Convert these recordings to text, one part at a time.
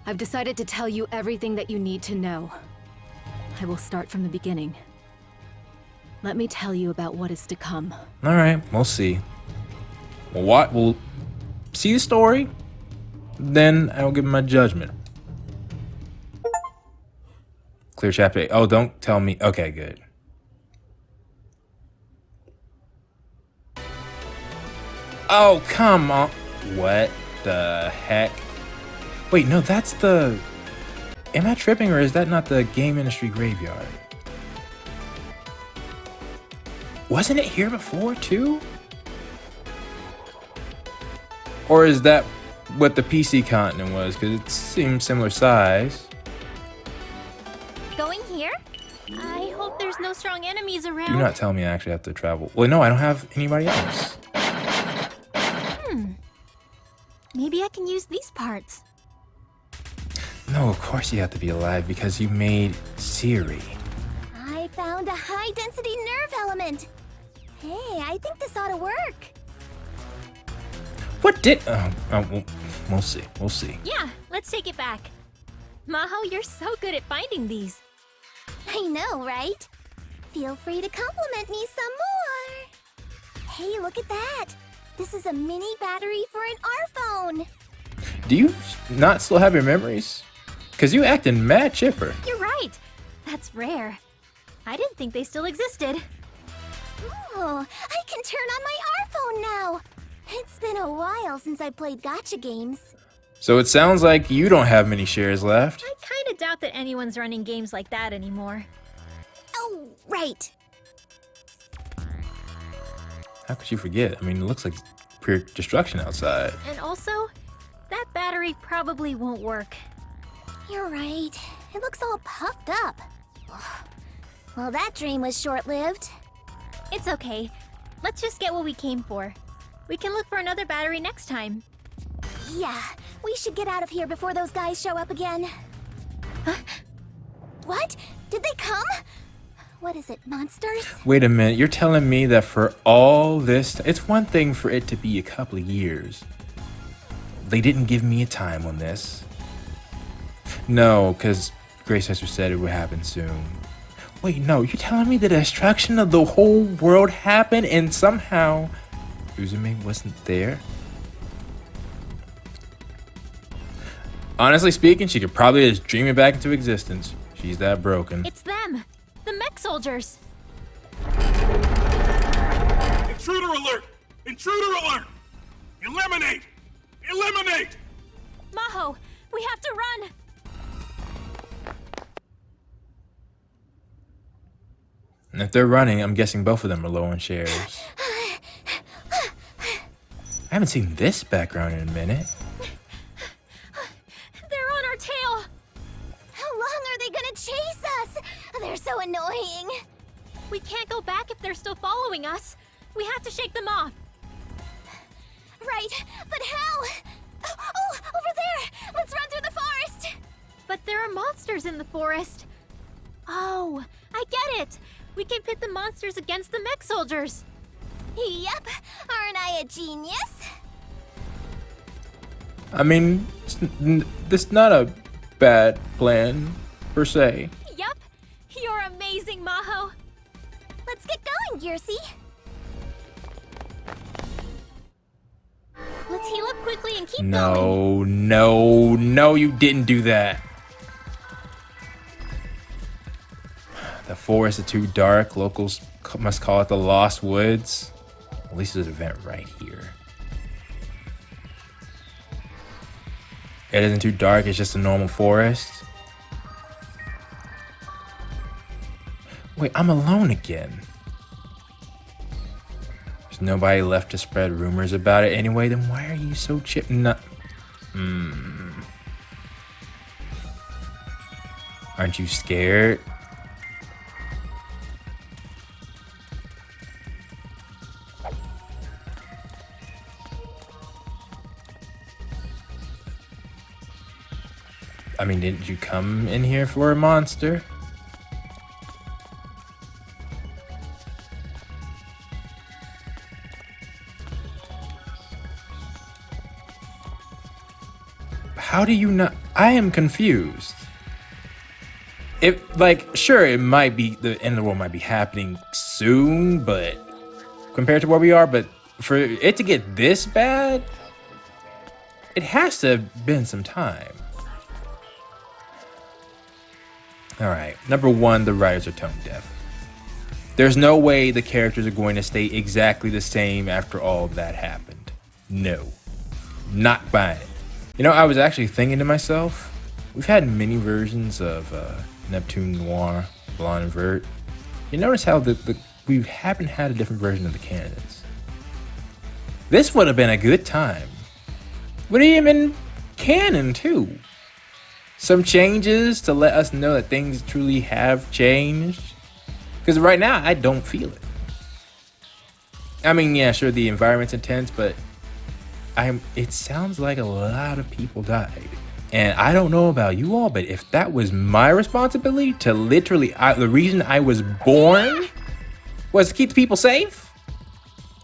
I've decided to tell you everything that you need to know. I will start from the beginning. Let me tell you about what is to come. Alright, we'll see. We'll see the story, then I will give my judgment. Clear chapter 8. Oh, don't tell me. Okay, good. Oh, come on. What the heck? Wait, no, that's the... Am I tripping, or is that not the game industry graveyard? Wasn't it here before, too? Or is that what the PC continent was? Because it seems similar size. Going here? I hope there's no strong enemies around. Do not tell me I actually have to travel. Well, no, I don't have anybody else. Maybe I can use these parts. No, of course you have to be alive because you made Siri. I found a high-density nerve element. Hey, I think this ought to work. What did... we'll see. We'll see. Yeah, let's take it back. Maho, you're so good at finding these. I know, right? Feel free to compliment me some more. Hey, look at that. This is a mini battery for an Arphone. Do you not still have your memories? Because you acting mad chipper. You're right. That's rare. I didn't think they still existed. Oh, I can turn on my Arphone now. It's been a while since I played gacha games. So it sounds like you don't have many shares left. I kinda doubt that anyone's running games like that anymore. Oh, right. How could you forget? I mean, it looks like pure destruction outside. And also, that battery probably won't work. You're right. It looks all puffed up. Well, that dream was short-lived. It's okay. Let's just get what we came for. We can look for another battery next time. Yeah, we should get out of here before those guys show up again. What? Did they come? What is it, monsters? Wait a minute, you're telling me that for all this... It's one thing for it to be a couple of years. They didn't give me a time on this. No, because Grace Sister said it would happen soon. Wait, no, you're telling me the destruction of the whole world happened and somehow Uzume wasn't there? Honestly speaking, she could probably just dream it back into existence. She's that broken. It's them! The mech soldiers! Intruder alert! Intruder alert! Eliminate! Eliminate! Maho, we have to run! And if they're running, I'm guessing both of them are low on shares. I haven't seen this background in a minute. They're on our tail! How long are they gonna chase us? They're so annoying. We can't go back if they're still following us. We have to shake them off. Right, but how? Oh, over there! Let's run through the forest! But there are monsters in the forest. Oh, I get it! We can pit the monsters against the mech soldiers. Yep, aren't I a genius? I mean, this is not a bad plan, per se. Yep, you're amazing, Maho. Let's get going, Gearsy. Let's heal up quickly and keep going. No, you didn't do that. The forest is too dark. Locals must call it the Lost Woods. At least there's an event right here. It isn't too dark, it's just a normal forest. Wait, I'm alone again. There's nobody left to spread rumors about it anyway, then why are you so Aren't you scared? I mean, didn't you come in here for a monster? How do you not... I am confused. Sure, it might be, the end of the world might be happening soon, but compared to where we are, but for it to get this bad, it has to have been some time. All right, number one, the writers are tone deaf. There's no way the characters are going to stay exactly the same after all of that happened. No, not buying it. You know, I was actually thinking to myself, we've had many versions of Neptune Noir, Blonde and Vert. You notice how we haven't had a different version of the candidates. This would have been a good time. Would have even canon too. Some changes to let us know that things truly have changed. Because right now, I don't feel it. I mean, yeah, sure, the environment's intense, but it sounds like a lot of people died. And I don't know about you all, but if that was my responsibility to literally, the reason I was born was to keep the people safe,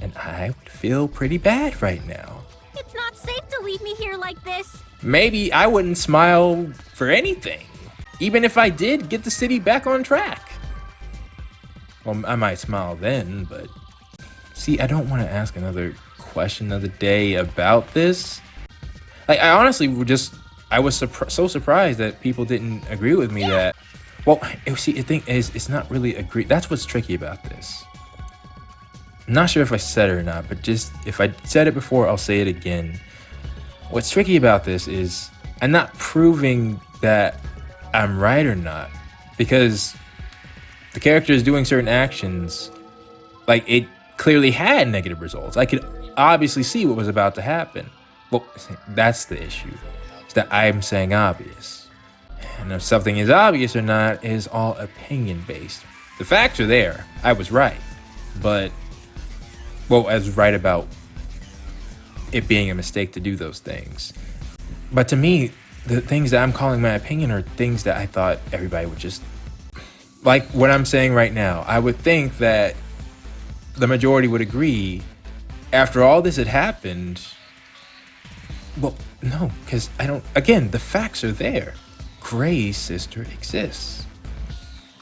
and I would feel pretty bad right now. It's not safe to leave me here like this. Maybe I wouldn't smile for anything, even if I did get the city back on track. Well, I might smile then, but see, I don't want to ask another question of the day about this. Like, I honestly I was so surprised that people didn't agree with me that, well, see, the thing is, it's not really agree. That's what's tricky about this. I'm not sure if I said it or not, but just if I said it before, I'll say it again. What's tricky about this is I'm not proving that I'm right or not, because the character is doing certain actions, like it clearly had negative results. I could obviously see what was about to happen. Well, that's the issue. It's that I'm saying obvious. And if something is obvious or not is all opinion based. The facts are there. I was right. But, well, I was right about it being a mistake to do those things. But to me, the things that I'm calling my opinion are things that I thought everybody would just, like what I'm saying right now. I would think that the majority would agree after all this had happened. Well, no, because again, the facts are there. Gray's sister exists.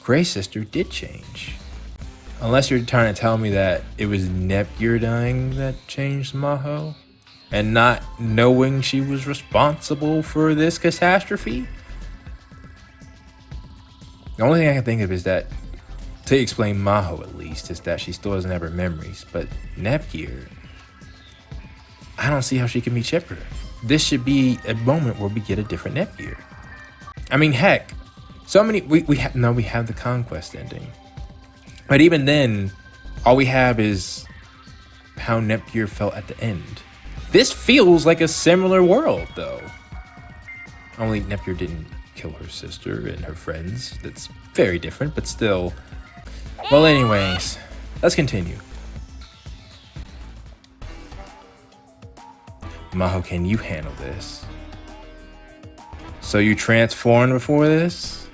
Gray's sister did change. Unless you're trying to tell me that it was Neptunia dying that changed Maho, and not knowing she was responsible for this catastrophe. The only thing I can think of is that, to explain Maho at least, is that she still doesn't have her memories. But Neptunia, I don't see how she can be chipper. This should be a moment where we get a different Neptunia. I mean, heck, so many, we have the Conquest ending. But even then, all we have is how Neptunia felt at the end. This feels like a similar world, though. Only Neptunia didn't kill her sister and her friends. That's very different, but still. Well, anyways, let's continue. Maho, can you handle this? So you transformed before this?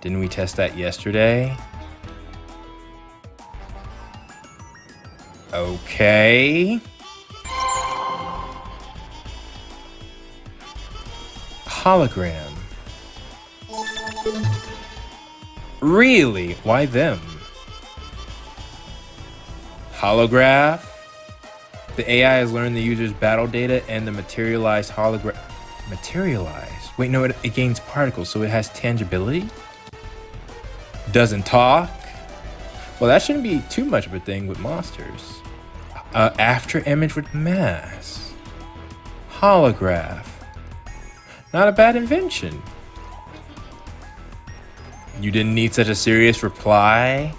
Didn't we test that yesterday? Okay. Hologram. Really? Why them? Holograph. The AI has learned the user's battle data and the materialized hologram. Materialized? Wait, no, it gains particles, so it has tangibility? Doesn't talk? Well, that shouldn't be too much of a thing with monsters. After image with mass. Holograph. Not a bad invention. You didn't need such a serious reply?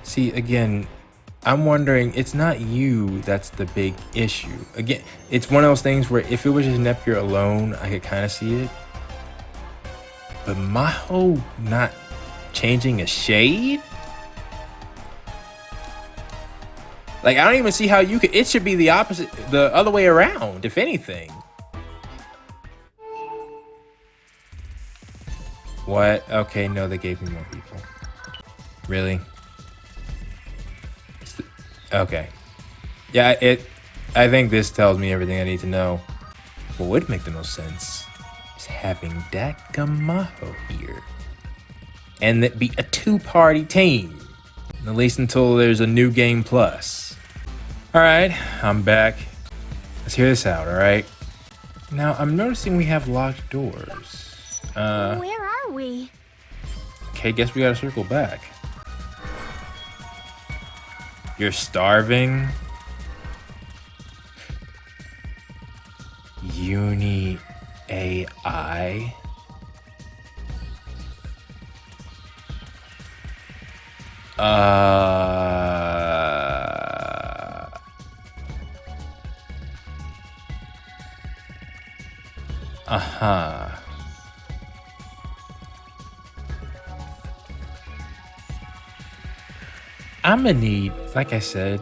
See, again, I'm wondering, it's not you that's the big issue. Again, it's one of those things where if it was just Neptunia alone, I could kind of see it. But Maho not changing a shade? Like, I don't even see how you could, it should be the opposite, the other way around, if anything. What? Okay, no, they gave me more people. Really? Okay. Yeah, I think this tells me everything I need to know. What would make the most sense is having Dakamaho here. And that be a two-party team. At least until there's a new game plus. Alright, I'm back. Let's hear this out, alright? Now, I'm noticing we have locked doors. Where are we? Okay, guess we gotta circle back. You're starving? Uni AI? Uh-huh. I'm gonna need, like I said,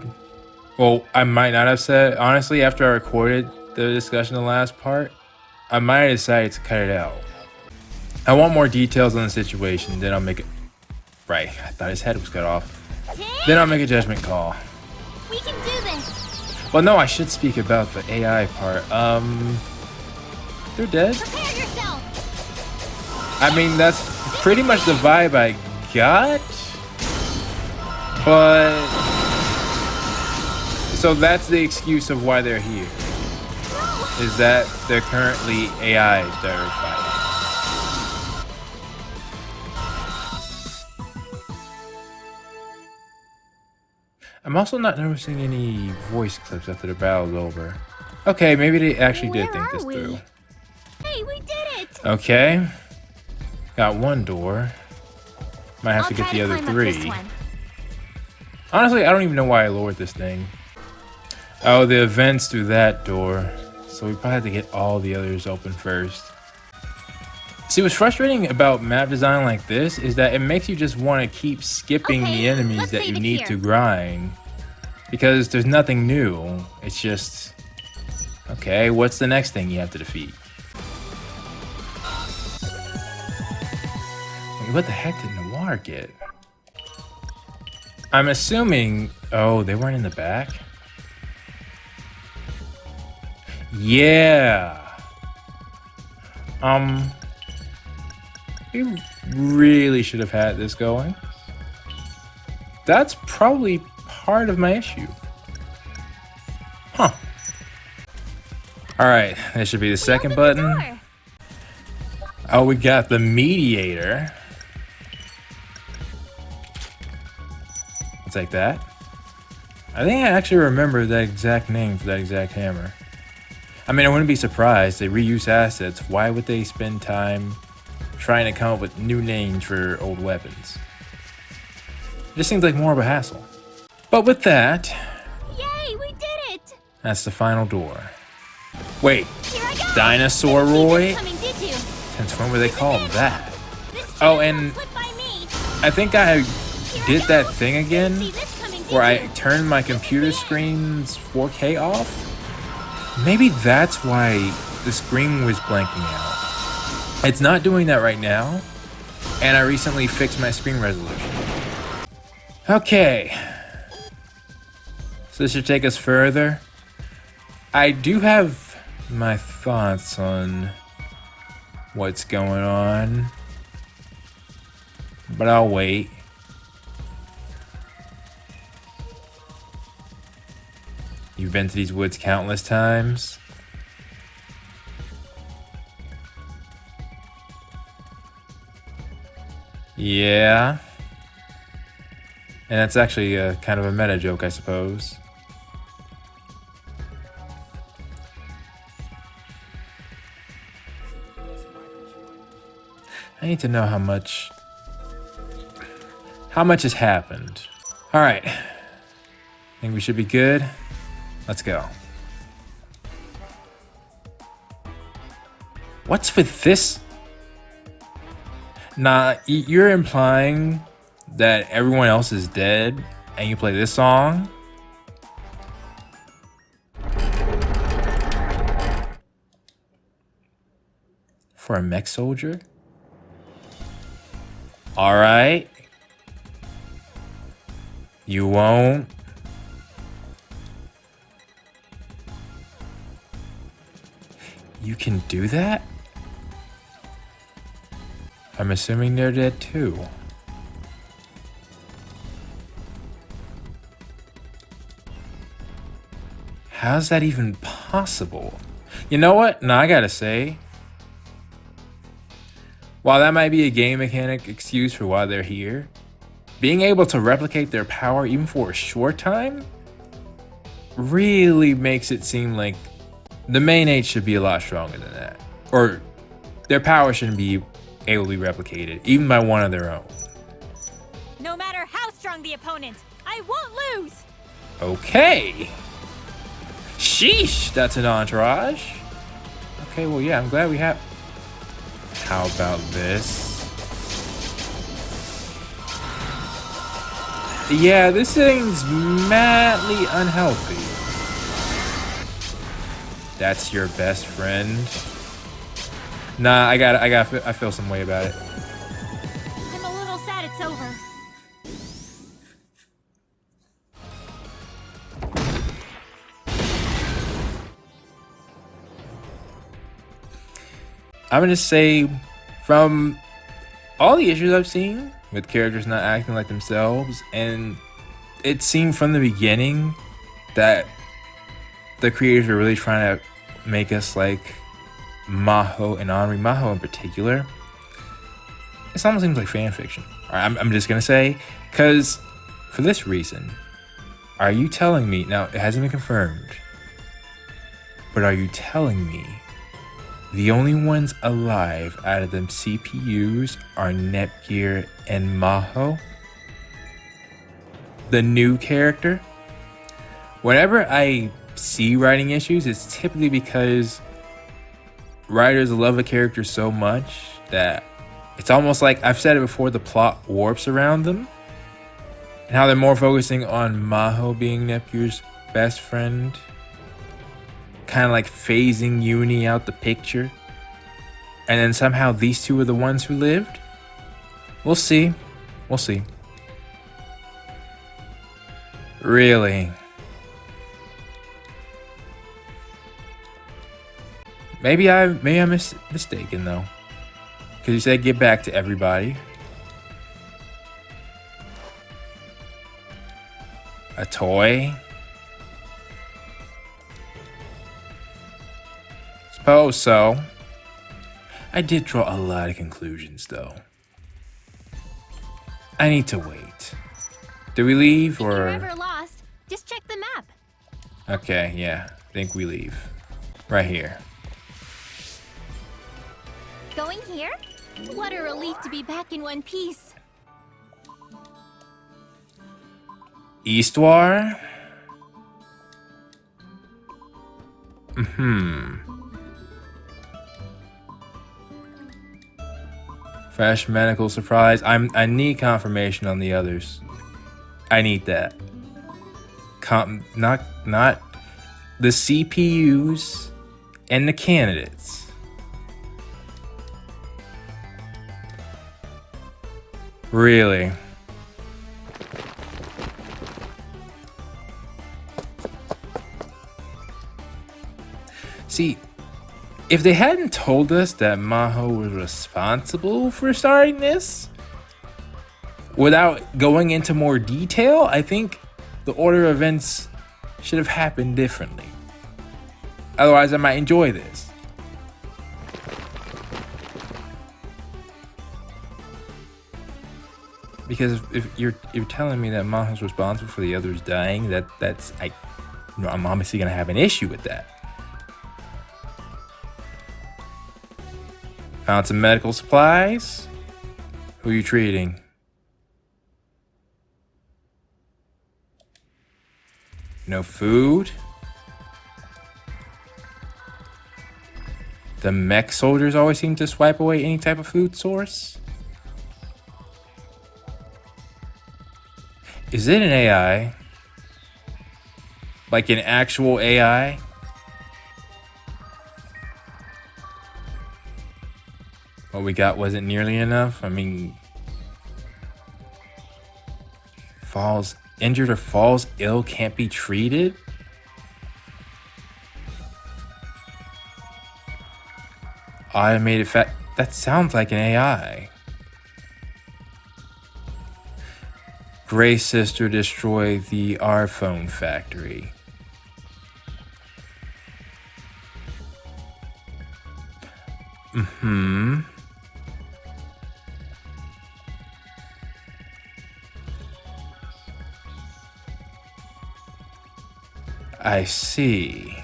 well, I might not have said, honestly, after I recorded the discussion, the last part, I might have decided to cut it out. I want more details on the situation, then I'll make it, right, I thought his head was cut off. Then I'll make a judgment call. We can do this. Well, no, I should speak about the AI part. They're dead. Prepare yourself. I mean, that's pretty much the vibe I got. But so that's the excuse of why they're here. Is that they're currently AIs that are fighting. I'm also not noticing any voice clips after the battle's over. Okay, maybe they actually did think this through. Hey, we did it. Okay. Got one door. Might have to get the other three. Honestly, I don't even know why I lowered this thing. Oh, the events through that door. So we probably have to get all the others open first. See, what's frustrating about map design like this is that it makes you just want to keep skipping the enemies that you need to grind. Because there's nothing new. It's just, okay, what's the next thing you have to defeat? What the heck did Noir get? I'm assuming... Oh, they weren't in the back? Yeah. We really should have had this going. That's probably part of my issue. Huh. Alright, this should be the second button. Oh, we got the mediator. Like that. I think I actually remember that exact name for that exact hammer. I mean, I wouldn't be surprised. They reuse assets. Why would they spend time trying to come up with new names for old weapons? It just seems like more of a hassle. But with that, yay, we did it. that's the final door. Wait, Dinosaur Roy? Since when were they called that? Oh, and I think I did that thing again where I turned my computer screen's 4K off. Maybe that's why the screen was blanking out. It's not doing that right now, and I recently fixed my screen resolution. Okay, so this should take us further. I do have my thoughts on what's going on, but I'll wait. You've been to these woods countless times. Yeah. And that's actually kind of a meta joke, I suppose. I need to know how much has happened. All right. Think we should be good. Let's go. What's with this? Nah, you're implying that everyone else is dead and you play this song? For a mech soldier? Alright. You won't. You can do that? I'm assuming they're dead too. How's that even possible? You know what? No, I gotta say, while that might be a game mechanic excuse for why they're here, being able to replicate their power even for a short time really makes it seem like the main eight should be a lot stronger than that. Or their power shouldn't be able to be replicated, even by one of their own. No matter how strong the opponent, I won't lose! Okay. Sheesh, that's an entourage. Okay, well, yeah, I'm glad we have... How about this? Yeah, this thing's madly unhealthy. That's your best friend? Nah, I feel some way about it. I'm a little sad it's over. I'm gonna say, from all the issues I've seen with characters not acting like themselves, and it seemed from the beginning that the creators are really trying to make us like Maho and Henri, Maho in particular. It almost seems like fan fiction. I'm just gonna say, because for this reason, are you telling me, now it hasn't been confirmed, but are you telling me the only ones alive out of them CPUs are Nepgear and Maho? The new character? Whenever I see writing issues, it's typically because writers love a character so much that it's almost like, I've said it before, the plot warps around them. And how they're more focusing on Maho being Nepgear's best friend. Kind of like phasing Uni out the picture. And then somehow these two are the ones who lived? We'll see. We'll see. Really? Maybe I'm mistaken though. Because you said get back to everybody. A toy? Suppose so. I did draw a lot of conclusions though. I need to wait. Do we leave or? If you're ever lost, just check the map. Okay, yeah. I think we leave. Right here. Going here? What a relief to be back in one piece. Eastwar? Fresh medical supplies. I need confirmation on the others. I need that. Not the CPUs and the candidates. Really? See, if they hadn't told us that Maho was responsible for starting this, without going into more detail, I think the order of events should have happened differently. Otherwise, I might enjoy this. Because if you're telling me that Maho's responsible for the others dying, I'm obviously gonna have an issue with that. Found some medical supplies. Who are you treating? No food. The mech soldiers always seem to swipe away any type of food source. Is it an AI? Like an actual AI? What we got wasn't nearly enough. I mean, falls injured or falls ill can't be treated. Automated that sounds like an AI. Gray Sister destroy the Arphone factory. I see.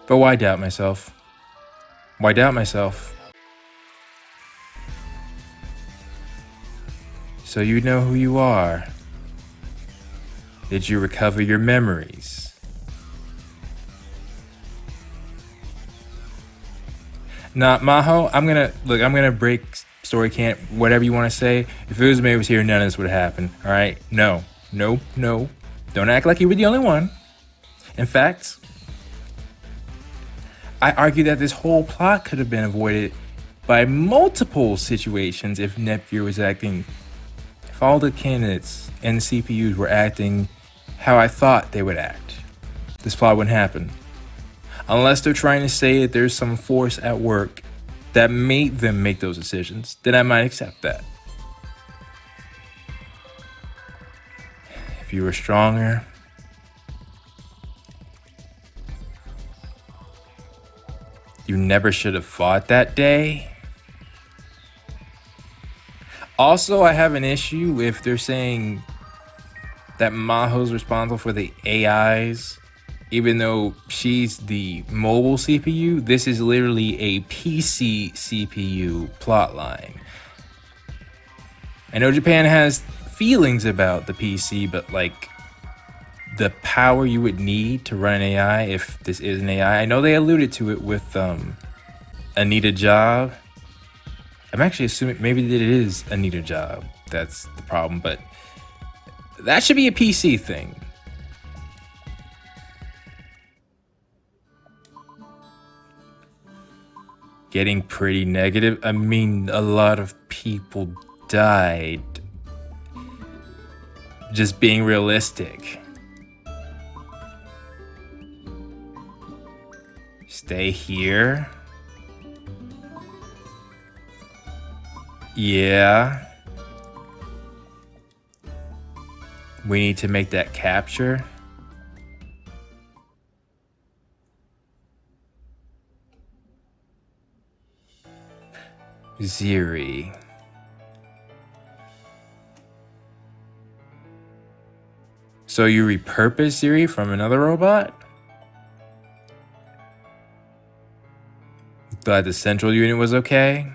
But why doubt myself? Why doubt myself? So you know who you are. Did you recover your memories? Nah, Maho, I'm gonna break story can't, whatever you want to say. If Uzume was here, none of this would happen. All right? No. Don't act like you were the only one. In fact, I argue that this whole plot could have been avoided by multiple situations if Neptunia was acting, if all the candidates and the CPUs were acting how I thought they would act. This plot wouldn't happen. Unless they're trying to say that there's some force at work that made them make those decisions, then I might accept that. If you were stronger, you never should have fought that day. Also, I have an issue if they're saying that Maho's responsible for the AIs, even though she's the mobile CPU. This is literally a PC CPU plotline. I know Japan has feelings about the PC, but like the power you would need to run an AI if this is an AI. I know they alluded to it with Anita Job. I'm actually assuming maybe that it is Anita Job. That's the problem, but that should be a PC thing. Getting pretty negative. I mean, a lot of people died. Just being realistic. Stay here. Yeah. We need to make that capture. Ziri. So you repurpose Ziri from another robot? Glad the central unit was okay.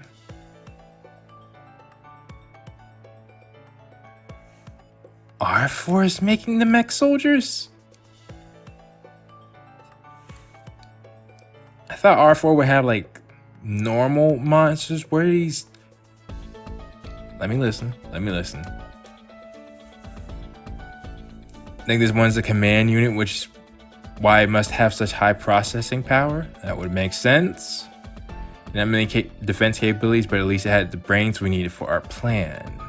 Arfoire is making the mech soldiers? I thought Arfoire would have like normal monsters. Where are these? Let me listen. I think this one's a command unit, which is why it must have such high processing power. That would make sense. Not many defense capabilities, but at least it had the brains we needed for our plan.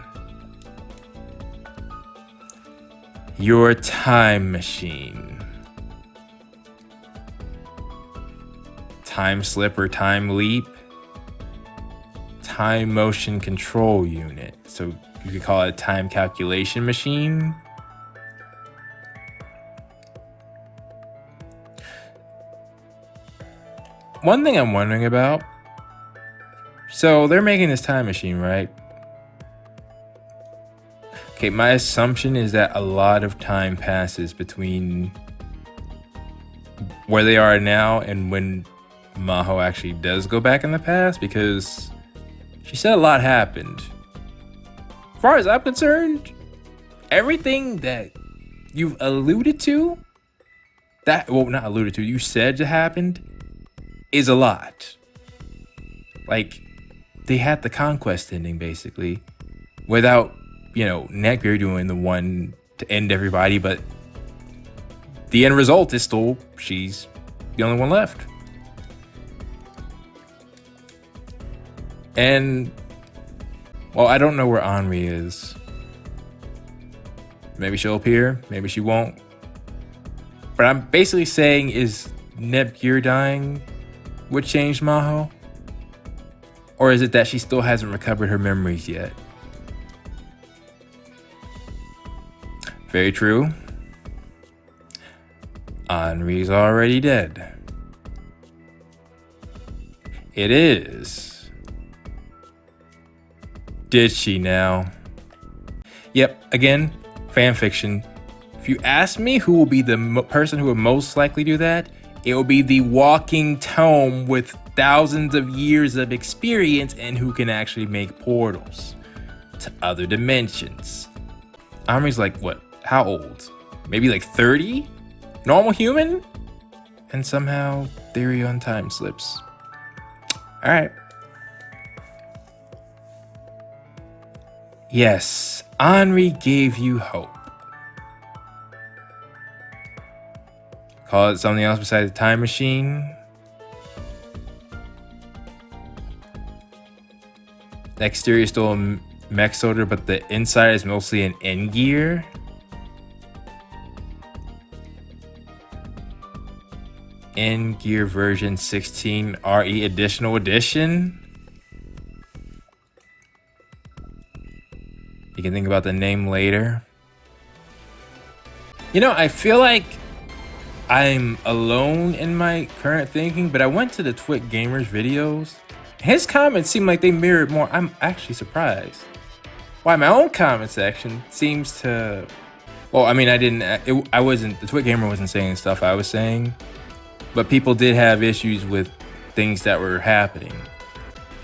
Your time machine. Time slip or time leap. Time motion control unit. So you could call it a time calculation machine. One thing I'm wondering about. So they're making this time machine, right? Okay, my assumption is that a lot of time passes between where they are now and when Maho actually does go back in the past, because she said a lot happened. As far as I'm concerned, everything that you've alluded to, not alluded to, you said happened, is a lot. Like, they had the conquest ending, basically, without, Neptunia doing the one to end everybody, but the end result is still she's the only one left. And, well, I don't know where Henri is. Maybe she'll appear, maybe she won't. But I'm basically saying, is Nepgear dying what changed Maho? Or is it that she still hasn't recovered her memories yet? Very true. Henri's already dead. It is. Did she now? Yep, again, fan fiction. If you ask me who will be the person who would most likely do that, it will be the walking tome with thousands of years of experience and who can actually make portals to other dimensions. Henri's like, what? How old? Maybe like 30? Normal human? And somehow theory on time slips. All right. Yes, Henri gave you hope. Call it something else besides a time machine. The exterior is still a mech soldier, but the inside is mostly an end gear. End gear version 16 RE additional edition. You can think about the name later. You know, I feel like I'm alone in my current thinking, but I went to the Twit Gamers videos. His comments seem like they mirrored more. I'm actually surprised. Why my own comment section seems to... Well, I mean, I wasn't, the Twit Gamer wasn't saying stuff I was saying, but people did have issues with things that were happening.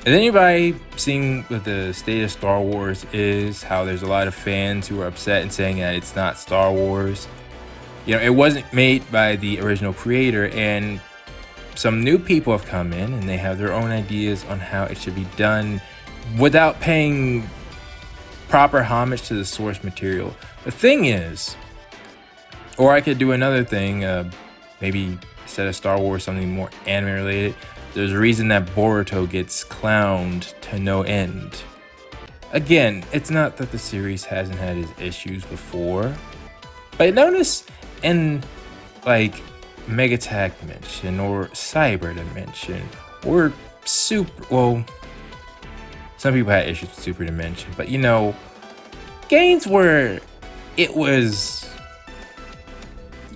Has anybody seen what the state of Star Wars is? How there's a lot of fans who are upset and saying that it's not Star Wars. You know, it wasn't made by the original creator, and some new people have come in and they have their own ideas on how it should be done without paying proper homage to the source material. The thing is, or I could do another thing, maybe instead of Star Wars, something more anime related. There's a reason that Boruto gets clowned to no end. Again, it's not that the series hasn't had its issues before, but notice in like Megatag Dimension or Cyber Dimension or some people had issues with Super Dimension, but you know, games where it was,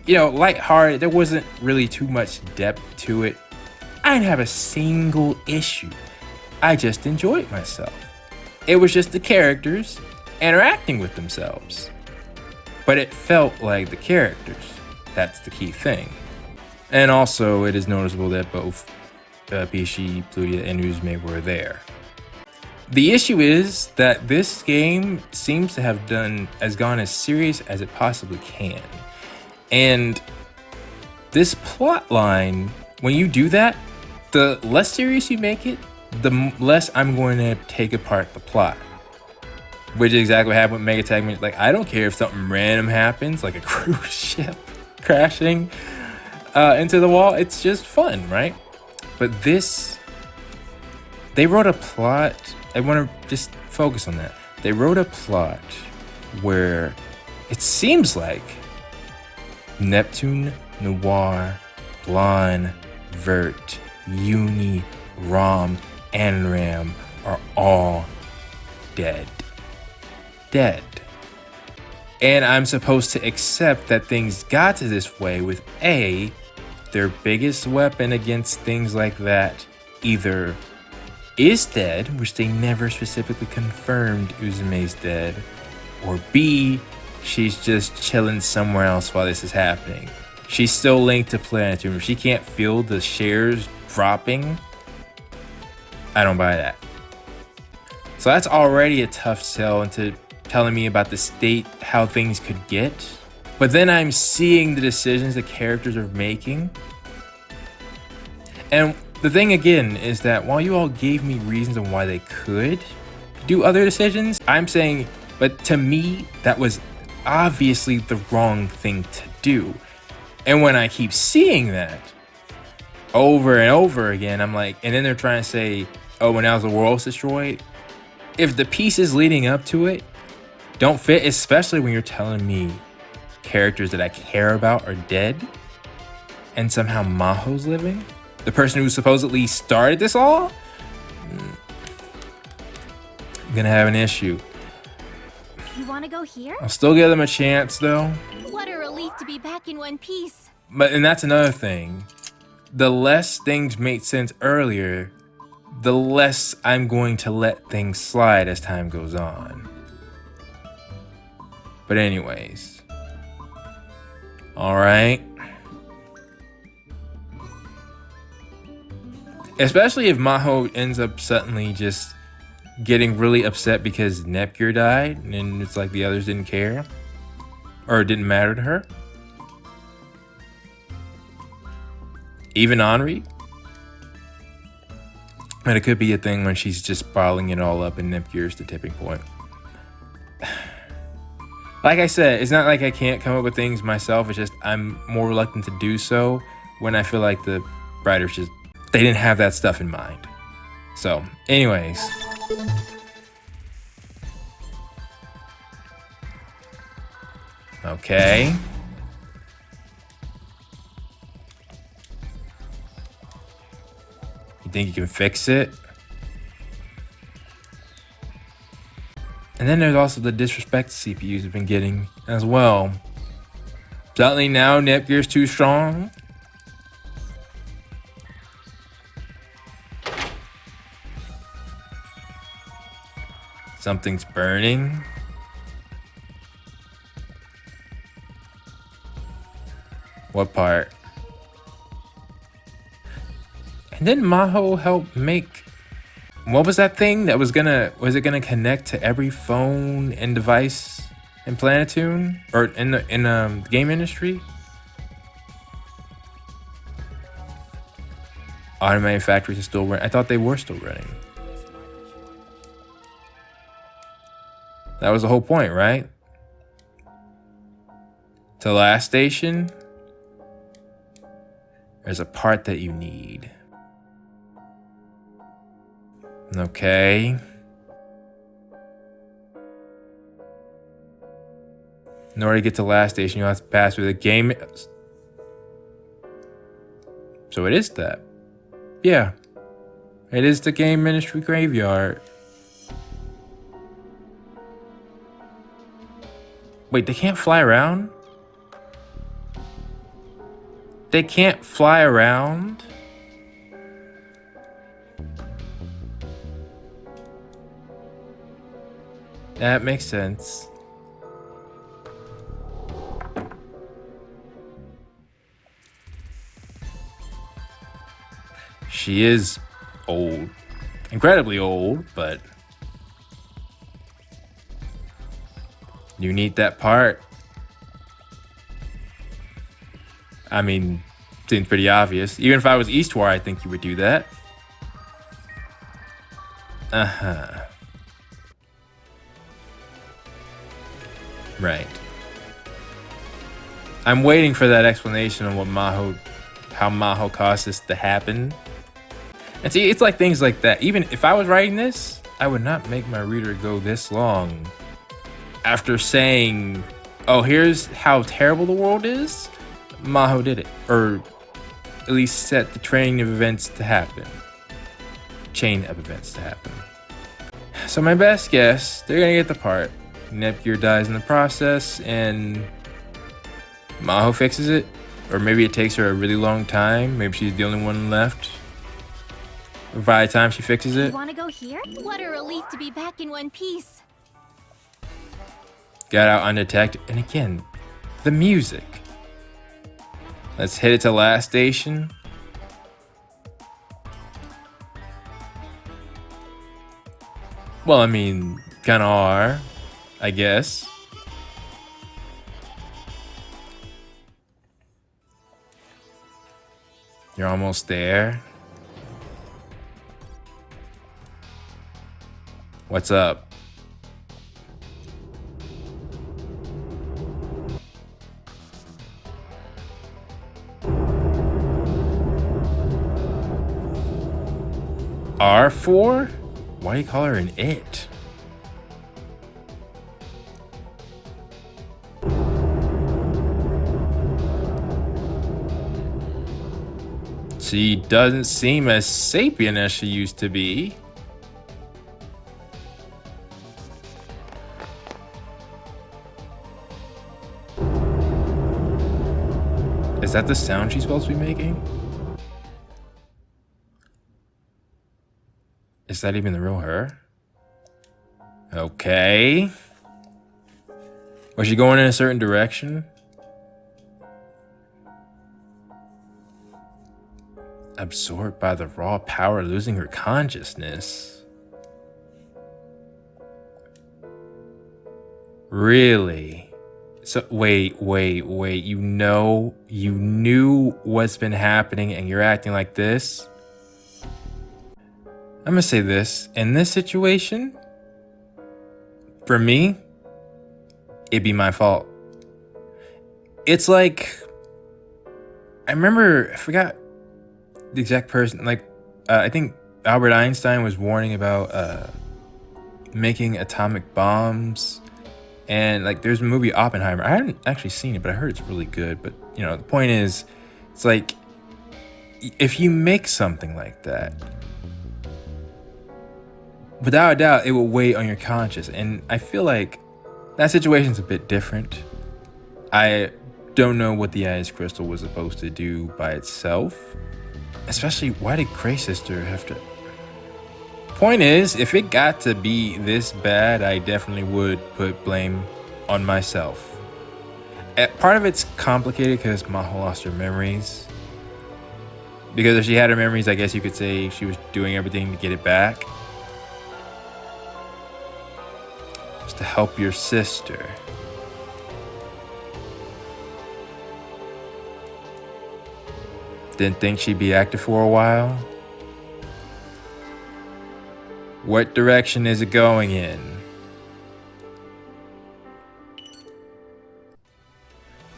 you know, lighthearted, there wasn't really too much depth to it. I didn't have a single issue. I just enjoyed myself. It was just the characters interacting with themselves. But it felt like the characters. That's the key thing. And also, it is noticeable that both Bishi, Plutia, and Uzume were there. The issue is that this game seems to have gone as serious as it possibly can. And this plot line, when you do that, the less serious you make it, the less I'm going to take apart the plot. Which is exactly what happened with Megatag. Like, I don't care if something random happens, like a cruise ship crashing into the wall. It's just fun, right? But this, they wrote a plot. I want to just focus on that. They wrote a plot where it seems like Neptune, Noir, Blonde, Vert, Uni, Rom, and Ram are all dead. And I'm supposed to accept that things got to this way with their biggest weapon against things like that either is dead, which they never specifically confirmed Uzume's dead, or B, she's just chilling somewhere else while this is happening. She's still linked to Planetarium. If she can't feel the shares dropping, I don't buy that. So that's already a tough sell into telling me about the state, how things could get. But then I'm seeing the decisions the characters are making. And the thing again is that while you all gave me reasons on why they could do other decisions, I'm saying, but to me, that was obviously the wrong thing to do. And when I keep seeing that over and over again, I'm like, and then they're trying to say, oh, when now the world's destroyed. If the pieces leading up to it don't fit, especially when you're telling me characters that I care about are dead and somehow Maho's living? The person who supposedly started this all? I'm gonna have an issue. You want to go here? I'll still give them a chance though. What a relief to be back in one piece. And that's another thing. The less things made sense earlier, the less I'm going to let things slide as time goes on. But anyways. Alright. Especially if Maho ends up suddenly just getting really upset because Nepgear died and it's like the others didn't care or it didn't matter to her. Even Henri. And it could be a thing when she's just bottling it all up and Nepgear's the tipping point. Like I said, it's not like I can't come up with things myself. It's just I'm more reluctant to do so when I feel like the writers just, they didn't have that stuff in mind. So, anyways. Okay. You think you can fix it? And then there's also the disrespect CPUs have been getting as well. Suddenly now Nepgear's too strong. Something's burning. What part? And then Maho helped make, what was that thing that was it gonna connect to every phone and device in Planetoon or in the game industry? Automated factories are still running. I thought they were still running. That was the whole point, right? To last station, there's a part that you need. Okay. In order to get to last station, you'll have to pass through the game. So it is that. Yeah. It is the game ministry graveyard. Wait, they can't fly around? They can't fly around? That makes sense. She is old. Incredibly old, but you need that part. I mean, seems pretty obvious. Even if I was Eastwar, I think you would do that. Uh-huh. Right. I'm waiting for that explanation on how Maho caused this to happen. And see, it's like things like that. Even if I was writing this, I would not make my reader go this long after saying, oh, here's how terrible the world is. Maho did it, or at least set the train of events to happen. Chain of events to happen. So my best guess, they're gonna get the part. Nepgear dies in the process, and Maho fixes it. Or maybe it takes her a really long time. Maybe she's the only one left. By the time she fixes it. You want to go here? What a relief to be back in one piece. Got out undetected. And again, the music. Let's hit it to last station. Well, I mean, kind of are, I guess. You're almost there. What's up? R4? Why do you call her an it? She doesn't seem as sapient as she used to be. Is that the sound she's supposed to be making? Is that even the real her? Okay. Was she going in a certain direction? Absorbed by the raw power, losing her consciousness. Really? So wait. You knew what's been happening and you're acting like this? I'm gonna say this. In this situation, for me, it'd be my fault. It's like, I forgot the exact person, like, I think Albert Einstein was warning about making atomic bombs. And like, there's a movie Oppenheimer. I haven't actually seen it, but I heard it's really good. But you know, the point is, it's like, if you make something like that, without a doubt, it will weigh on your conscience. And I feel like that situation's a bit different. I don't know what the ice crystal was supposed to do by itself. Especially, why did Grey Sister have to... Point is, if it got to be this bad, I definitely would put blame on myself. Part of it's complicated because Maho lost her memories. Because if she had her memories, I guess you could say she was doing everything to get it back. Just to help your sister. Didn't think she'd be active for a while. What direction is it going in?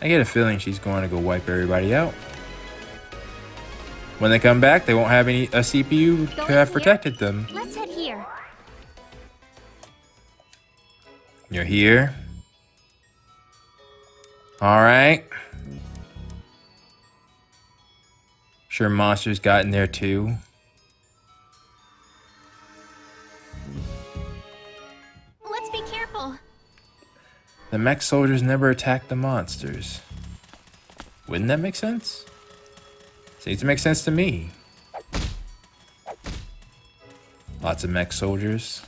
I get a feeling she's going to go wipe everybody out. When they come back, they won't have a CPU to have protected them. Let's head here. You're here? Alright. Sure monsters got in there too. Let's be careful. The mech soldiers never attacked the monsters. Wouldn't that make sense? Seems to make sense to me. Lots of mech soldiers.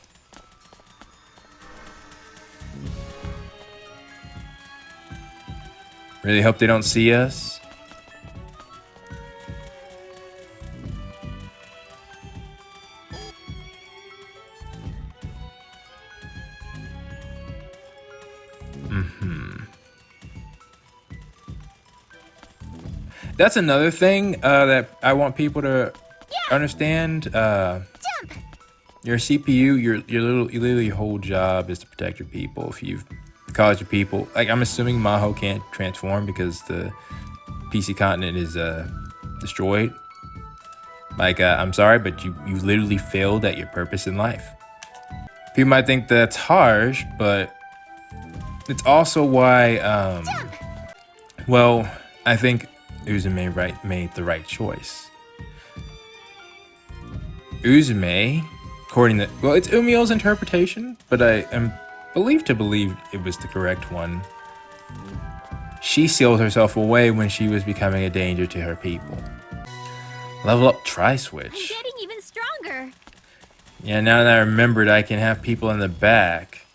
Really hope they don't see us. That's another thing that I want people to understand. Jump! Your CPU, your literally your whole job is to protect your people. If you've caused your people, like, I'm assuming Maho can't transform because the PC continent is destroyed. Like, I'm sorry, but you literally failed at your purpose in life. People might think that's harsh, but it's also why, well, I think Uzume made the right choice. Uzume, according to, well, it's Umio's interpretation, but I am believed to believe it was the correct one. She sealed herself away when she was becoming a danger to her people. Level up Tri-Switch. I'm getting even stronger. Yeah, now that I remembered, I can have people in the back.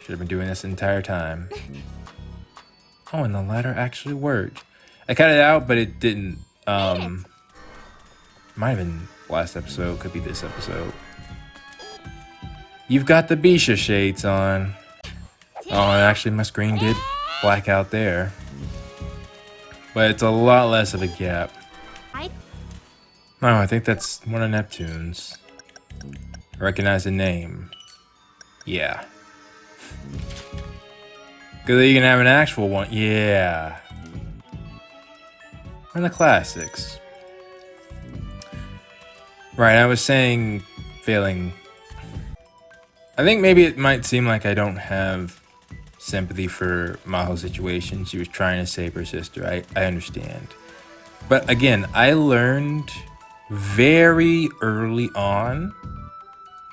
Should have been doing this the entire time. Oh, and the ladder actually worked. I cut it out, but it didn't. Might have been last episode, could be this episode. You've got the Bisha shades on. Oh, and actually my screen did black out there. But it's a lot less of a gap. Oh, I think that's one of Neptune's. I recognize the name. Yeah. Good that you can have an actual one. Yeah. One of the classics. Right, I was saying failing. I think maybe it might seem like I don't have sympathy for Maho's situation. She was trying to save her sister. I understand. But again, I learned very early on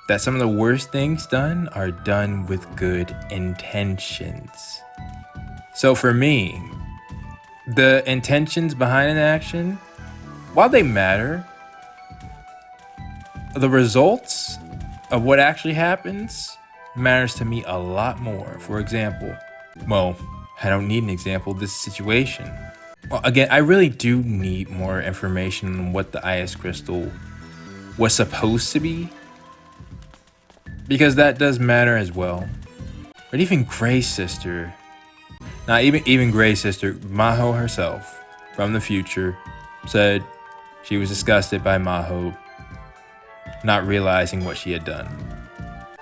that some of the worst things done are done with good intentions. So for me, the intentions behind an action, while they matter, the results of what actually happens matters to me a lot more. For example, well, I don't need an example, this situation. Well, again, I really do need more information on what the ice crystal was supposed to be, because that does matter as well. But even Gray's sister, not even Gray's sister, Maho herself from the future said she was disgusted by Maho not realizing what she had done.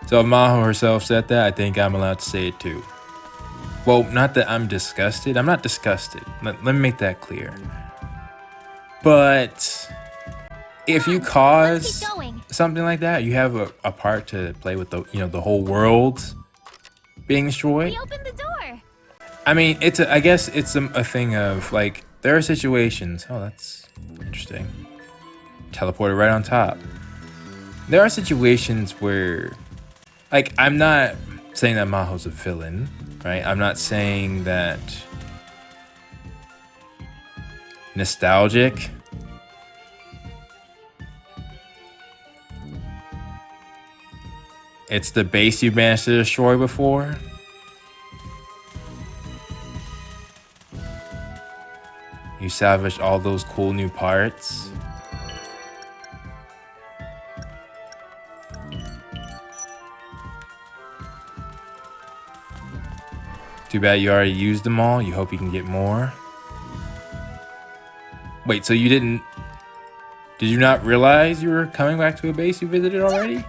So if Maho herself said that, I think I'm allowed to say it too. Well, not that I'm disgusted. I'm not disgusted. Let me make that clear. But if you cause something like that, you have a part to play with the whole world being destroyed. We opened the door. I mean, I guess it's a thing of like, there are situations. Oh, that's interesting. Teleported right on top. There are situations where, like, I'm not saying that Maho's a villain, right? I'm not saying that nostalgic. It's the base you've managed to destroy before. You salvaged all those cool new parts. Too bad you already used them all. You hope you can get more. Wait, so you did you not realize you were coming back to a base you visited already?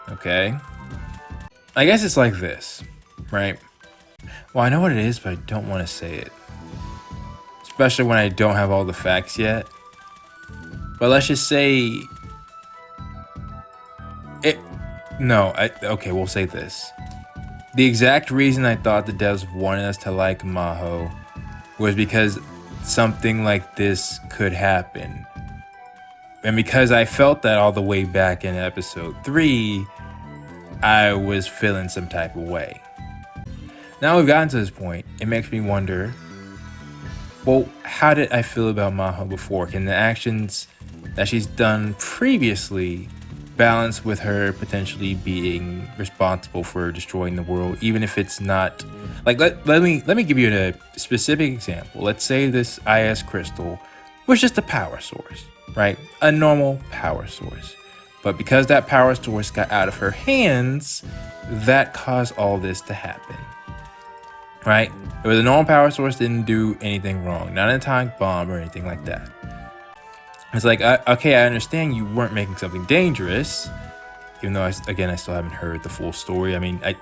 Okay. I guess it's like this, right? Well, I know what it is, but I don't want to say it. Especially when I don't have all the facts yet. But let's just say it. No, okay, we'll say this. The exact reason I thought the devs wanted us to like Maho was because something like this could happen. And because I felt that all the way back in episode 3, I was feeling some type of way. Now we've gotten to this point, it makes me wonder, well, how did I feel about Maho before? Can the actions that she's done previously balance with her potentially being responsible for destroying the world, even if it's not like, let me give you a specific example. Let's say this IS crystal was just a power source, right? A normal power source. But because that power source got out of her hands, that caused all this to happen, right? It was a normal power source, didn't do anything wrong, not an atomic bomb or anything like that. It's like, okay, I understand you weren't making something dangerous, even though, I still haven't heard the full story. I mean, it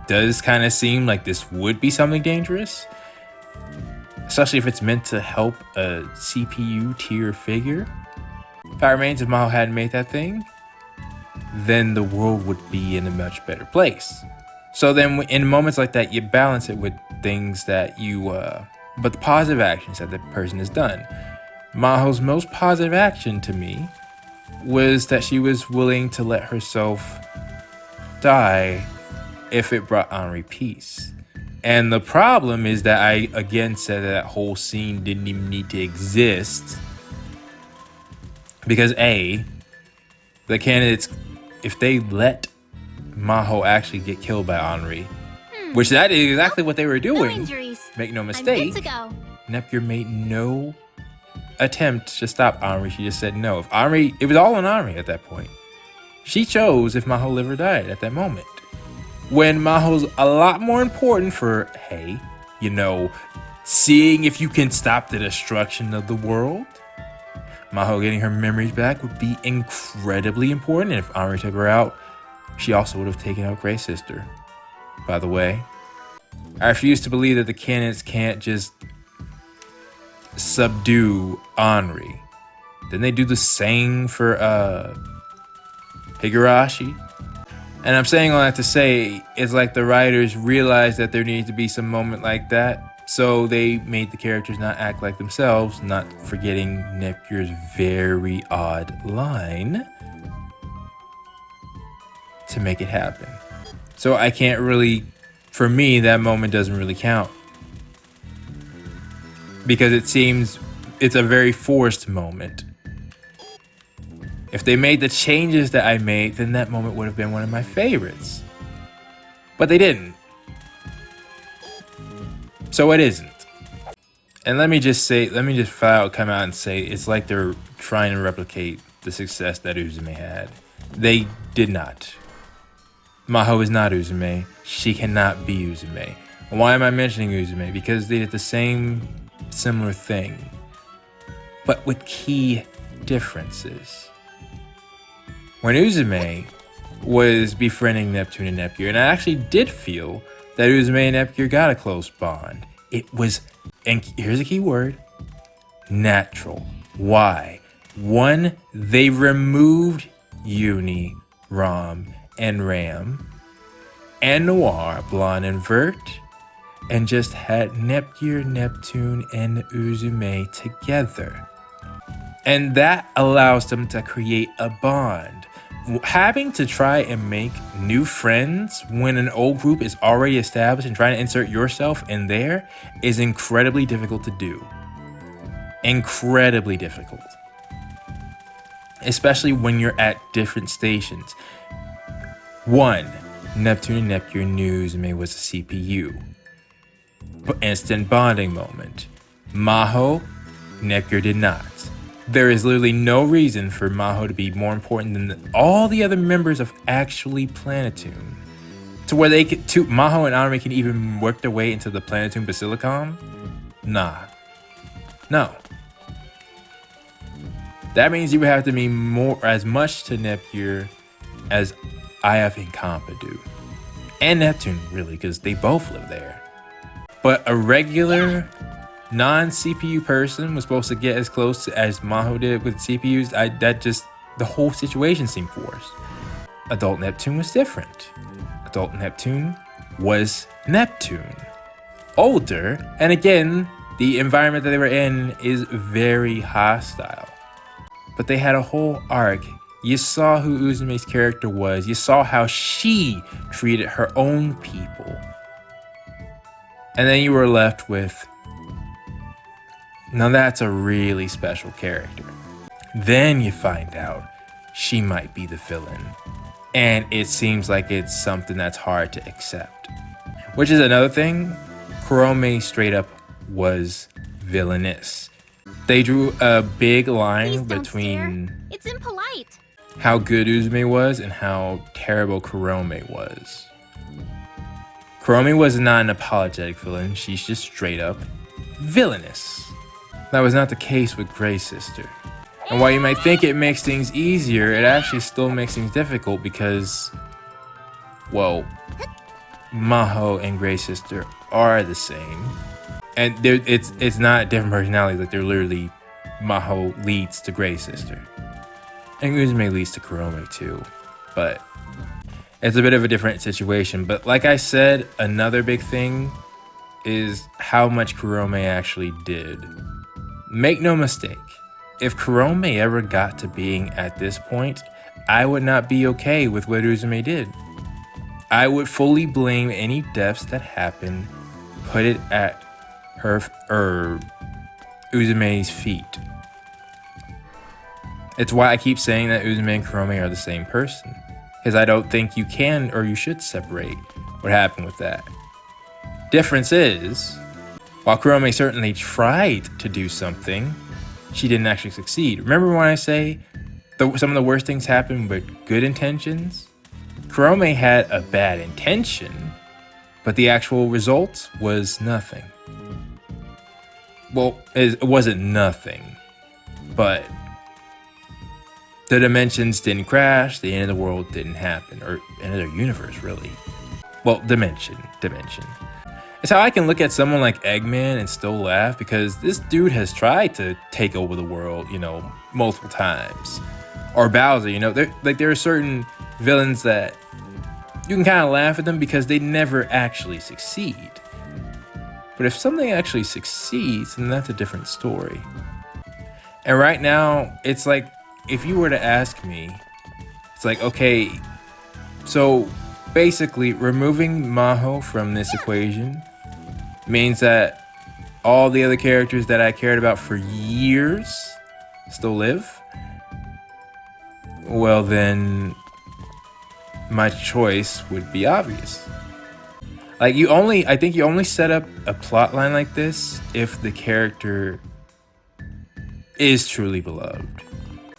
does kind of seem like this would be something dangerous, especially if it's meant to help a CPU tier figure. Fact remains, if Maho hadn't made that thing, then the world would be in a much better place. So then in moments like that, you balance it with things that but the positive actions that the person has done. Maho's most positive action to me was that she was willing to let herself die if it brought Henri peace. And the problem is that I again said that whole scene didn't even need to exist, because the candidates, if they let Maho actually get killed by Henri, which that is exactly what they were doing. No injuries. Make no mistake. I'm good to go. Neptunia made no attempt to stop Henri. She just said no. It was all on Henri at that point. She chose if Maho lived or died at that moment. When Maho's a lot more important for, seeing if you can stop the destruction of the world. Maho getting her memories back would be incredibly important. And if Henri took her out, she also would have taken out Gray's sister. By the way, I refuse to believe that the candidates can't just subdue Henri. Then they do the same for Higurashi. And I'm saying all that to say, it's like the writers realized that there needs to be some moment like that, So they made the characters not act like themselves, not forgetting Nepture's very odd line to make it happen. So I can't really, for me, that moment doesn't really count. Because it seems it's a very forced moment. If they made the changes that I made, then that moment would have been one of my favorites. But they didn't. So it isn't. And let me just flat out come out and say, it's like they're trying to replicate the success that Uzume had. They did not. Maho is not Uzume. She cannot be Uzume. Why am I mentioning Uzume? Because they did the same similar thing, but with key differences. When Uzume was befriending Neptune and Nepgear, and I actually did feel that Uzume and Nepgear got a close bond. It was, and here's a key word, natural. Why? One, they removed Uni, Rom, and Ram, and Noir, Blonde, and Vert, and just had Nepgear, Neptune, and Uzume together. And that allows them to create a bond. Having to try and make new friends when an old group is already established and trying to insert yourself in there is incredibly difficult to do. Incredibly difficult. Especially when you're at different stations. One, Neptune and Nepgear knew Uzume was a CPU. Instant bonding moment. Maho, Nepgear did not. There is literally no reason for Maho to be more important than all the other members of actually Planetune. To where they could, Maho and Anime can even work their way into the Planetune Basilicom? Nah. No. That means you would have to be as much to Nepgear as IF and Compa do. And Neptune, really, because they both live there. But a regular non-CPU person was supposed to get as close as Maho did with CPUs. The whole situation seemed forced. Adult Neptune was different. Adult Neptune was Neptune. Older, and again, the environment that they were in is very hostile. But they had a whole arc. You saw who Uzume's character was. You saw how she treated her own people. And then you were left with, now that's a really special character. Then you find out she might be the villain. And it seems like it's something that's hard to accept. Which is another thing, Kurome straight up was villainous. They drew a big line between It's impolite. how good Uzume was and how terrible Kurome was. Kurome was not an apologetic villain, she's just straight up villainous. That was not the case with Grey Sister. And while you might think it makes things easier, it actually still makes things difficult because, well, Maho and Grey Sister are the same. And it's not different personalities, like they're literally, Maho leads to Grey Sister. And Uzume leads to Kurome too, but it's a bit of a different situation. But like I said, another big thing is how much Kurome actually did. Make no mistake, if Kurome ever got to being at this point, I would not be okay with what Uzume did. I would fully blame any deaths that happened, put it at Uzume's feet. It's why I keep saying that Uzume and Kurome are the same person, because I don't think you can or you should separate what happened with that. Difference is, while Kurome certainly tried to do something, she didn't actually succeed. Remember when I say some of the worst things happen with good intentions? Kurome had a bad intention, but the actual result was nothing. Well, it wasn't nothing, but the dimensions didn't crash, the end of the world didn't happen, or end of the universe, really. Well, dimension. It's how I can look at someone like Eggman and still laugh, because this dude has tried to take over the world, multiple times. Or Bowser, there are certain villains that you can kind of laugh at them because they never actually succeed. But if something actually succeeds, then that's a different story. And right now, it's like, if you were to ask me, it's like, okay, so basically removing Maho from this equation means that all the other characters that I cared about for years still live. Well, then my choice would be obvious. Like, I think you only set up a plot line like this if the character is truly beloved.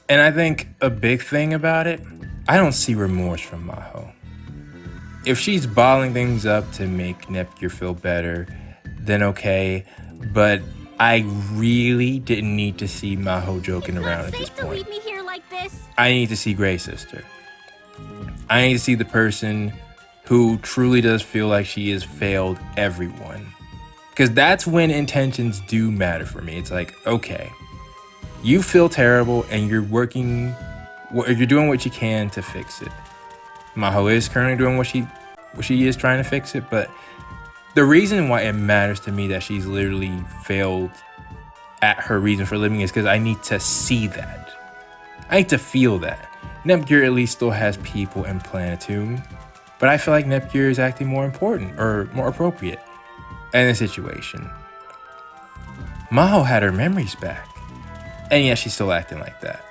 And I think a big thing about it, I don't see remorse from Maho. If she's bottling things up to make Neptunia feel better, then okay. But I really didn't need to see Maho joking around at this Safe to point. leave me here like this. I need to see Grey Sister. I need to see the person who truly does feel like she has failed everyone. Because that's when intentions do matter for me. It's like, okay, you feel terrible and you're doing what you can to fix it. Maho is currently doing what she is trying to fix it, but the reason why it matters to me that she's literally failed at her reason for living is because I need to see that. I need to feel that. Neptunia at least still has people in Planetoon, but I feel like Neptunia is acting more important or more appropriate in the situation. Maho had her memories back, and yet she's still acting like that.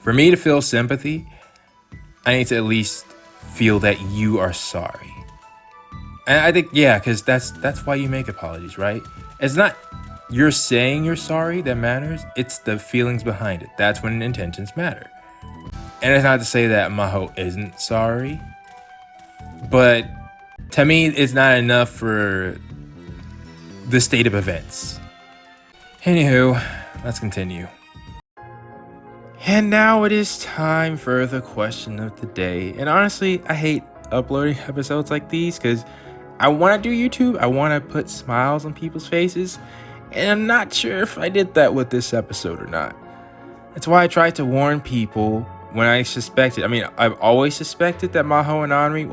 For me to feel sympathy, I need to at least feel that you are sorry. And I think, yeah, because that's why you make apologies, right? It's not you're saying you're sorry that matters. It's the feelings behind it. That's when intentions matter. And it's not to say that Maho isn't sorry, but to me, it's not enough for the state of events. Anywho, let's continue. And now it is time for the question of the day. And honestly, I hate uploading episodes like these because I want to do YouTube. I want to put smiles on people's faces. And I'm not sure if I did that with this episode or not. That's why I tried to warn people when I suspected. I mean, I've always suspected that Maho and Henri,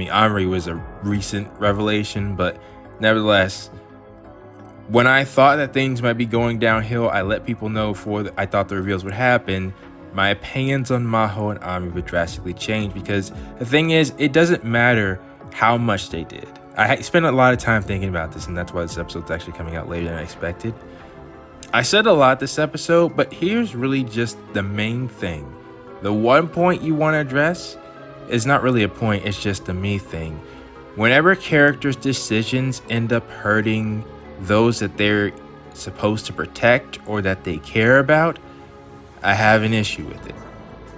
Henri was a recent revelation, but nevertheless, when I thought that things might be going downhill, I let people know I thought the reveals would happen. My opinions on Maho and Henri would drastically change because the thing is, it doesn't matter how much they did. I spent a lot of time thinking about this, and that's why this episode's actually coming out later than I expected. I said a lot this episode, but here's really just the main thing. The one point you want to address is not really a point, it's just a me thing. Whenever characters' decisions end up hurting those that they're supposed to protect or that they care about, I have an issue with it.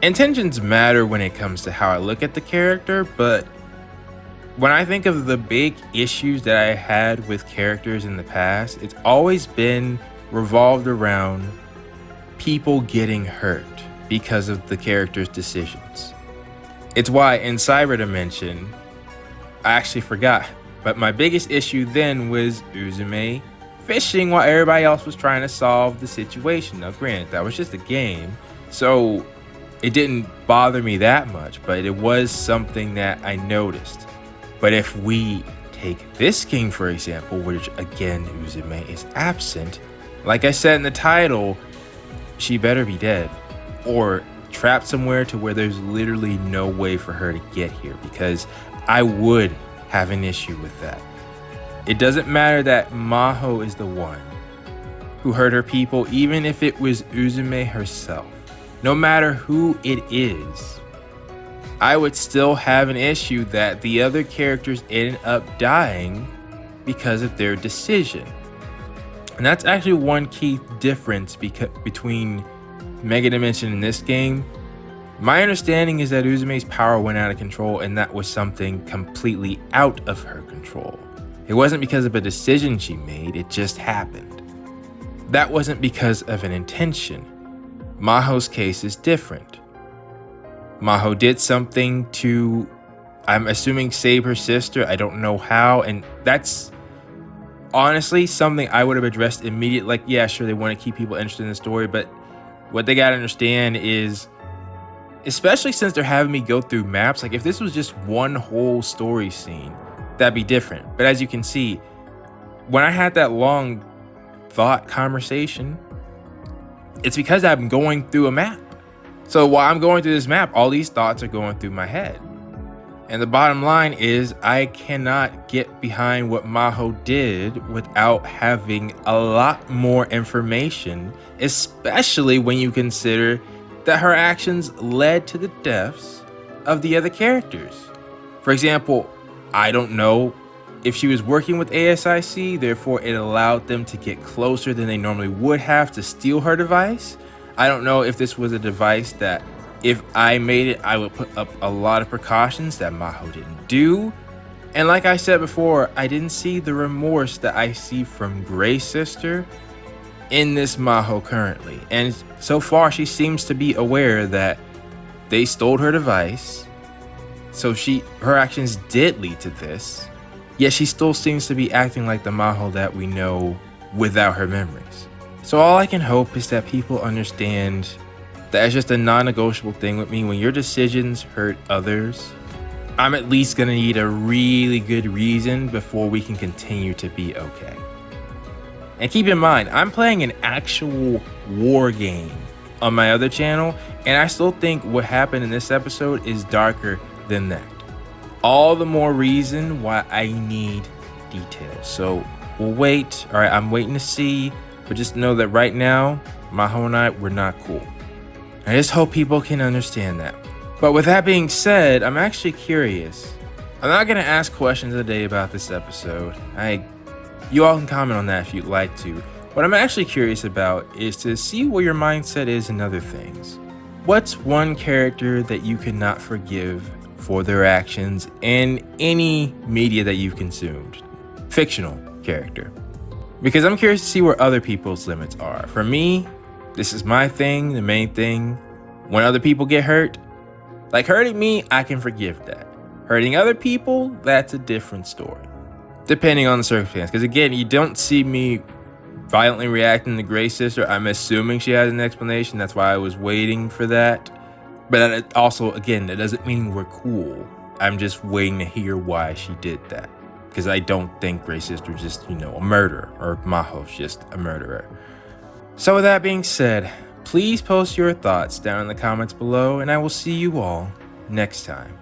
Intentions matter when it comes to how I look at the character, but when I think of the big issues that I had with characters in the past, it's always been revolved around people getting hurt because of the character's decisions. It's why in Cyber Dimension, I actually forgot, but my biggest issue then was Uzume fishing while everybody else was trying to solve the situation. Now granted, that was just a game, so it didn't bother me that much, but it was something that I noticed. But if we take this game, for example, which again, Uzume is absent, like I said in the title, she better be dead or trapped somewhere to where there's literally no way for her to get here, because I would have an issue with that. It doesn't matter that Maho is the one who hurt her people, even if it was Uzume herself. No matter who it is, I would still have an issue that the other characters end up dying because of their decision. And that's actually one key difference between Mega Dimension and this game. My understanding is that Uzume's power went out of control, and that was something completely out of her control. It wasn't because of a decision she made, it just happened. That wasn't because of an intention. Maho's case is different. Maho did something to, I'm assuming, save her sister. I don't know how, and that's honestly something I would have addressed immediately. Like, yeah, sure, they want to keep people interested in the story, but what they gotta understand is, especially since they're having me go through maps, like if this was just one whole story scene, that'd be different. But as you can see, when I had that long thought conversation, it's because I'm going through a map. So while I'm going through this map, all these thoughts are going through my head. And the bottom line is I cannot get behind what Maho did without having a lot more information, especially when you consider that her actions led to the deaths of the other characters. For example, I don't know if she was working with ASIC, therefore it allowed them to get closer than they normally would have to steal her device. I don't know if this was a device that if I made it, I would put up a lot of precautions that Maho didn't do. And like I said before, I didn't see the remorse that I see from Grey Sister in this Maho currently. And so far, she seems to be aware that they stole her device. So her actions did lead to this. Yet she still seems to be acting like the Maho that we know without her memories. So all I can hope is that people understand that it's just a non-negotiable thing with me. When your decisions hurt others, I'm at least gonna need a really good reason before we can continue to be okay. And keep in mind, I'm playing an actual war game on my other channel, and I still think what happened in this episode is darker than that. All the more reason why I need details. So we'll wait. All right, I'm waiting to see, but just know that right now, Maho and I, we're not cool. I just hope people can understand that. But with that being said, I'm actually curious. I'm not gonna ask questions today about this episode. You all can comment on that if you'd like to. What I'm actually curious about is to see where your mindset is in other things. What's one character that you cannot forgive for their actions in any media that you've consumed? Fictional character. Because I'm curious to see where other people's limits are. For me, this is my thing, the main thing. When other people get hurt, like hurting me, I can forgive that. Hurting other people, that's a different story. Depending on the circumstance. Because again, you don't see me violently reacting to Grey Sister. I'm assuming she has an explanation. That's why I was waiting for that. But that also, again, that doesn't mean we're cool. I'm just waiting to hear why she did that. Because I don't think Grey Sister is just, a murderer. Or Maho's just a murderer. So with that being said, please post your thoughts down in the comments below, and I will see you all next time.